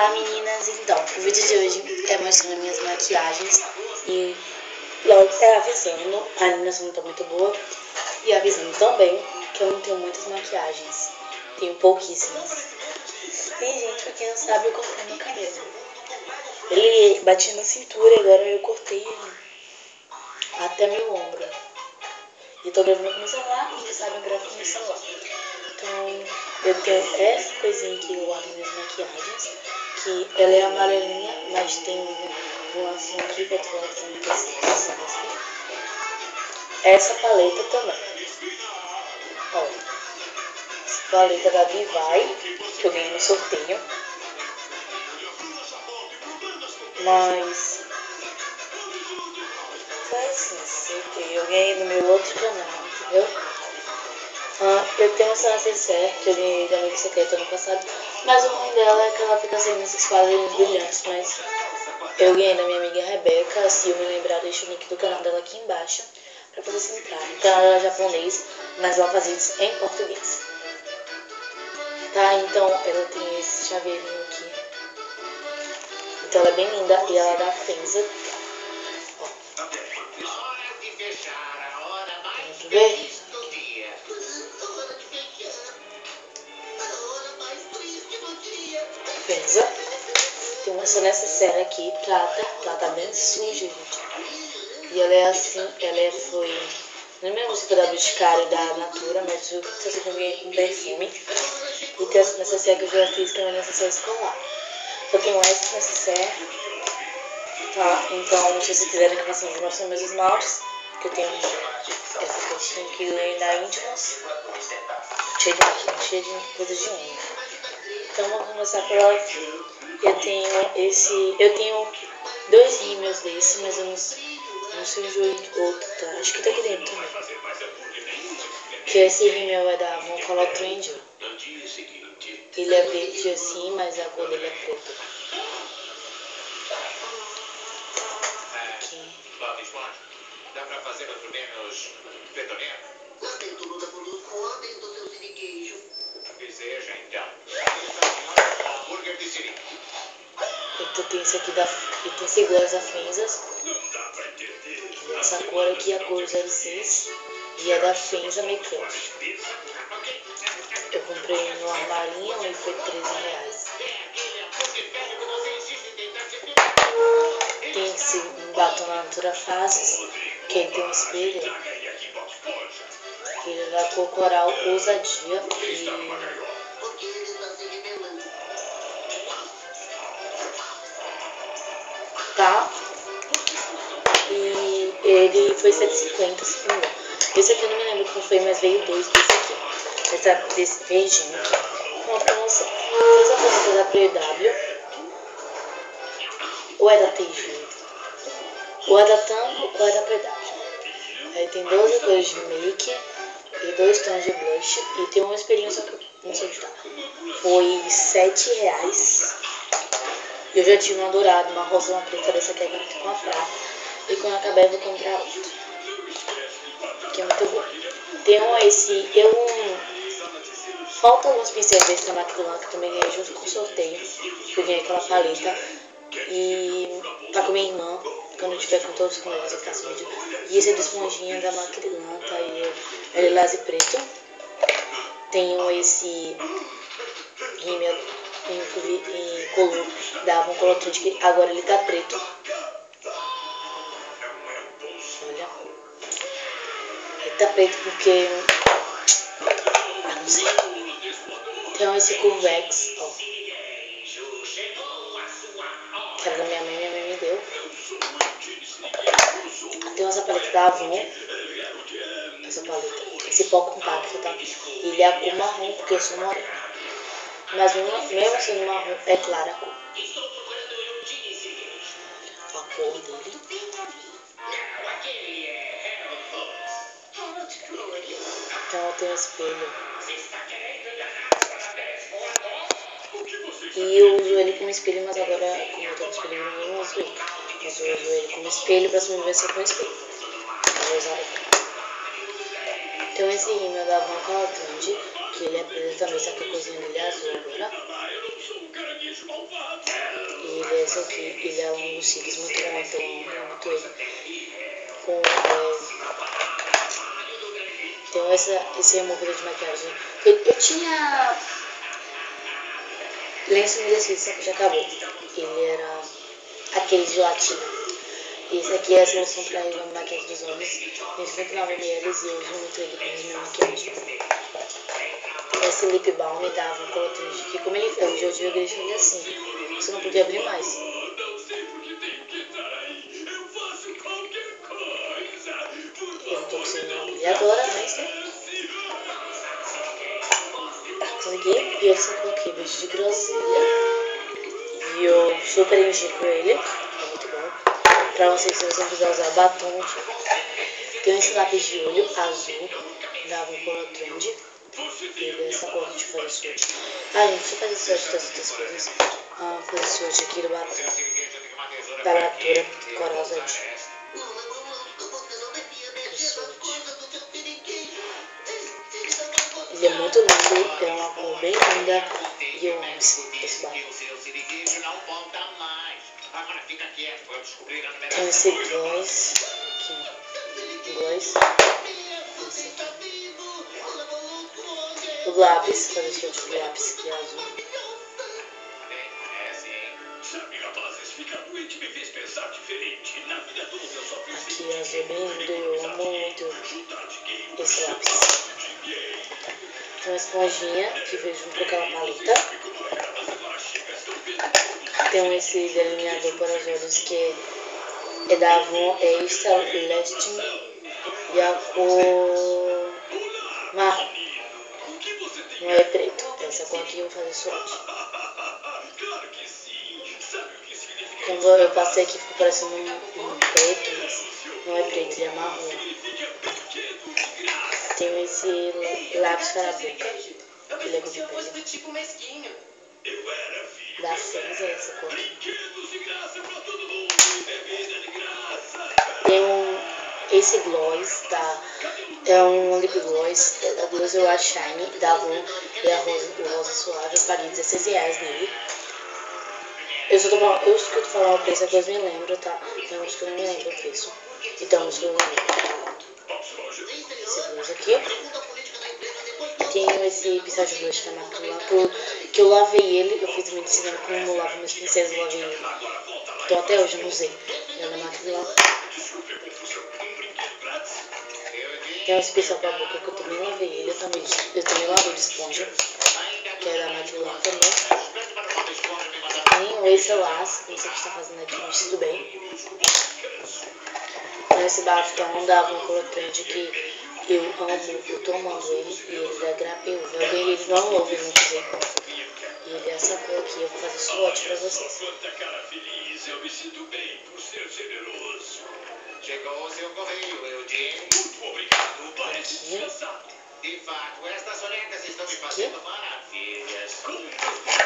Olá meninas, então, o vídeo de hoje é mostrando minhas maquiagens e logo avisando, a iluminação não tá muito boa, e avisando também que eu não tenho muitas maquiagens, tenho pouquíssimas. E gente, pra quem não sabe, eu cortei meu cabelo. Ele batia na cintura e agora eu cortei ele até meu ombro. E tô gravando com meu celular, como vocês sabem, eu gravo com meu celular. Então, eu tenho essa coisinha aqui, eu guardo minhas maquiagens, que ela é amarelinha, mas tem um lacinho aqui pra outro lado, tem assim. Essa paleta também. Olha, essa paleta da Vivai, que eu ganhei no sorteio. Mas foi assim, sorteio. Eu ganhei no meu outro canal, entendeu? Eu tenho essa necessaire que eu ganhei da Amiga Secreta ano passado, mas o ruim dela é que ela fica sem esses quadrinhos brilhantes, mas eu ganhei da minha amiga Rebeca. Se eu me lembrar, deixo o link do canal dela aqui embaixo pra vocês entrarem. O canal dela é japonês, mas ela faz vídeos em português. Tá, então ela tem esse chaveirinho aqui. Então ela é bem linda e ela é da Fenza. Ó. Pode ver? Fenza. Tem essa necessaire aqui, prata bem suja, gente. E ela é assim, foi na mesma música da Boticário e da Natura, mas eu só ganhei com perfume. E tem essa necessaire que eu já fiz, que é uma necessaire escolar. Eu tenho essa necessaire, tá? Então, se vocês quiserem que eu faça mostrar meus esmaltes, que eu tenho essa caixinha aqui da Intimus, cheia de coisas de unha. Então, vou começar por ela aqui. Eu tenho dois rímels desse, mas eu não sei o outro, tá? Acho que tá aqui dentro também. Que esse rímel é da Von Color Trend. Ele é verde assim, mas a cor dele é preta. Aqui. Dá pra fazer outro menos fedorento? Gostei do Lula Molusco, ontem do seu siriqueijo. Que seja, então. Hambúrguer de siri. Então tem esse aqui e tem esse igual da Fenzas. Essa cor aqui é a cor 06 e é da Fenza Makeup. Eu comprei no armarinho e foi R$13. Tem esse batom na Natura Faces, que ele tem um espelho. Ele é da cor coral ousadia e tá. E ele foi R$7,50, se não me engano. Esse aqui eu não me lembro qual foi, mas veio dois desse aqui. Desse verdinho aqui. Uma promoção. Essa paleta é da PW. Ou é da TG? Ou é da Tango ou é da PW. Aí tem 12 cores de make e 2 tons de blush. E tem um espelhinho, só que eu não sei onde tá. Foi R$7. E eu já tinha uma dourada, uma rosa, uma preta dessa aqui, agora tem uma prata. E quando acabar eu vou comprar outra, que é muito bom. Tem esse, falta alguns pincéis desse da Macrilan, que eu também ganhei junto com o sorteio. Que eu ganhei aquela paleta. E tá com minha irmã, quando eu tiver com todos com eles eu faço vídeo. E esse é do esponjinha da Macrilan, tá aí, é lilás e preto. Tenho esse rímel em color da Von Color Trend, que agora ele tá preto. Olha, ele tá preto porque não sei. Tem esse Curvex, ó, que era da minha mãe me deu. Tem essa paleta da Avon, essa paleta, esse pó compacto, tá? Ele é a cor marrom, porque eu sou morena. Mas mesmo sendo marrom, é clara a cor. A cor dele. Então eu tenho um espelho. E eu uso ele como espelho, mas agora, como eu tô com espelho, eu não uso ele. Mas eu uso ele como espelho pra sobreviver com espelho. Eu vou usar ele. Então esse rímel da Von Color Trend, que ele é preto também, só que a coisinha dele é azul agora. esse aqui, ele é um dos cílios muito bom, então eu amo muito ele. Então esse removedor de maquiagem. Eu tinha lenço umedecido, só que já acabou. Ele era aquele gelatina. E esse aqui é a solução para a maquiagem dos homens. Tem 59 ml e eu uso muito ele para minha maquiagem. Esse lip balm dava um colotante que, como ele hoje eu deixei ele assim. Você não podia abrir mais. Eu não tô conseguindo abrir agora, mas né? Tá, consegui. E esse aqui, beijo de groselha. E eu super indico ele. É muito bom. Pra vocês, se você não quiser usar batom. Tem esse lápis de olho azul. Dava um color trend. E dessa cor de fazer swatch. Ah, gente, deixa eu fazer swatch das outras coisas. Fazer swatch aqui do batom. Da Natura Corosa. Ele é muito lindo, é uma cor bem linda e eu amo esse batom. Tem esse gloss aqui, gloss, esse aqui. O lápis, fazer esse outro de lápis que é azul. Aqui é azul bem lindo, eu amo muito esse lápis. Tem uma esponjinha que veio junto com aquela paleta. Tem esse delineador para os olhos que é da Avon Extra Lasting e a cor marrom. Não é preto. Essa cor aqui eu vou fazer swatch. Quando eu passei aqui ficou parecendo um preto, mas não é preto, ele é marrom. Tem esse lápis para a boca, ele é cor de pele. Da cinza essa cor aqui. Tem esse gloss, tá? É um lip gloss, é da Gloss Eu Shine, da Avon, e a rosa suave. Eu paguei R$16 nele. Eu escuto falar o preço, depois me lembro, tá? Tem uns que eu não me lembro o preço. Então, uns que eu não lembro. Esse gloss aqui. Tenho esse pincel de blush da Macrylan, que eu lavei ele. Eu fiz muito ensinando como eu lavo meus pincéis, eu lavei ele. Então até hoje eu não usei. É da Macrylan. Tem esse pincel pra boca que eu também lavei ele. Eu também lavei de esponja, que é da Macrylan também. Tem esse laço, não sei o que está fazendo aqui, mas tudo bem. Esse batom dava um color trend que eu amo, eu tô amando ele, e ele da Grapeúva. Eu ganhei ele não novo, eu não usei. E ele é essa cor aqui, eu vou fazer swatch pra vocês. Chegou o seu correio, Eugene. Muito obrigado, parece sensato. De fato, estas sonecas estão me fazendo maravilhas.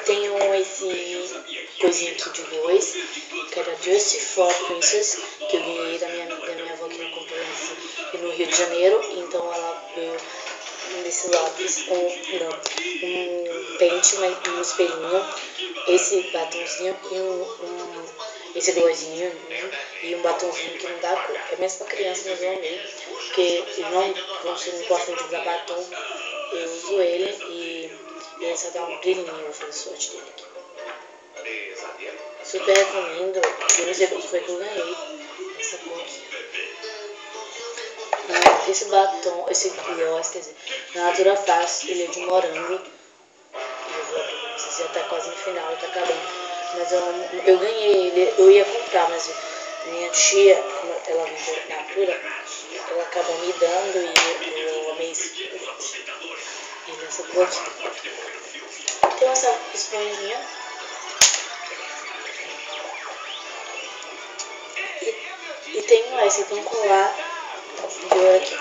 Tenho esse coisinho aqui de gloss, que era Just for Princess, que eu ganhei da minha avó que me comprou no Rio de Janeiro. Então ela veio desse lápis, um pente, um espelhinho, esse batomzinho e esse glossinho, e um batomzinho que não dá cor. É mesmo pra criança, mas eu amei, porque eu não gosto de usar batom, eu uso ele e ele só dá um brilhinho. Eu vou fazer swatch dele aqui. Super recomendo, eu não sei quanto foi que eu ganhei essa cor aqui. Esse batom, esse gloss, quer dizer, na Natura Fácil, ele é de morango. Eu vou abrir pra vocês, já tá quase no final, tá acabando. Mas eu ganhei ele, eu ia comprar, mas minha tia, como ela vende na Natura, ela acabou me dando e eu amei esse presente. E nessa cor aqui. Tem essa esponjinha. E tem esse, tem um colar de ouro aqui.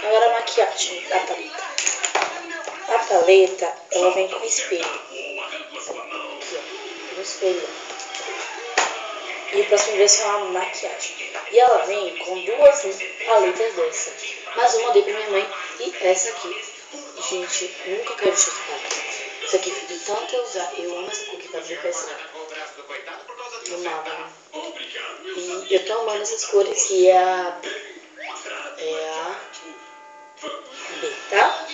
Agora a maquiagem, a paleta. A paleta, ela vem com espelho. Aqui, ó, um espelho. E o próximo vídeo é uma maquiagem. E ela vem com duas paletas dessa. Mas uma eu dei pra minha mãe e essa aqui. Gente, nunca quero deixar essa paleta. Isso aqui, de tanto eu usar, eu amo essa cor que tá bem pesada. Amava, né? E eu tô amando essas cores, que é a B, tá?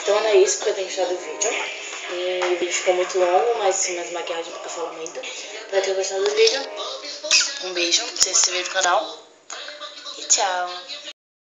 Então era isso que eu tenho gostado do vídeo. E o vídeo ficou muito longo, mas sem mais maquiagem porque eu falo muito. Espero ter gostado do vídeo. Um beijo, se inscreva no canal. E tchau.